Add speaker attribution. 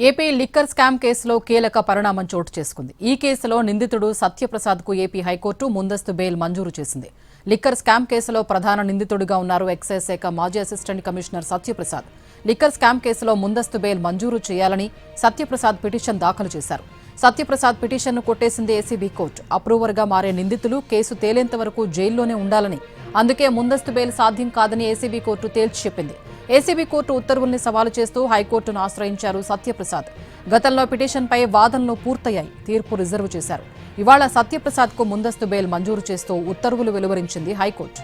Speaker 1: AP liquor scam కేసులో కీలక పరిణామం చోటు చేసుకుంది. ఈ కేసులో నిందితుడు సత్యప్రసాద్కు ఏపీ హైకోర్టు ముందస్తు బెయిల్ మంజూరు చేసింది. లిక్కర్ స్కామ్ కేసులో ప్రధాన నిందితుడిగా ఉన్నారు ఎక్సైజ్ శాఖ మాజీ assistant commissioner Satyaprasad. Liquor scam కేసులో ముందస్తు బెయిల్ మంజూరు చేయాలని సత్యప్రసాద్ పిటిషన్ దాఖలు చేశారు. సత్యప్రసాద్ పిటిషన్ను కొట్టేసింది ఏసీబీ కోర్టు. అప్రూవర్గా మారే నిందితులు కేసు తేలేంత వరకు జైల్లోనే ఉండాలని, అందుకే ముందస్తు బెయిల్ సాధ్యం కాదని ఏసీబీ కోర్టు తేల్చి చెప్పింది. ఏసీబీ కోర్టు ఉత్తర్వుల్ని సవాలు చేస్తూ హైకోర్టును ఆశ్రయించారు సత్యప్రసాద్. గతంలో పిటిషన్పై వాదనలు పూర్తయ్యాయి. తీర్పు రిజర్వ్ చేశారు. ఇవాళ సత్యప్రసాద్కు ముందస్తు బెయిల్ మంజూరు చేస్తూ ఉత్తర్వులు వెలువరించింది హైకోర్టు.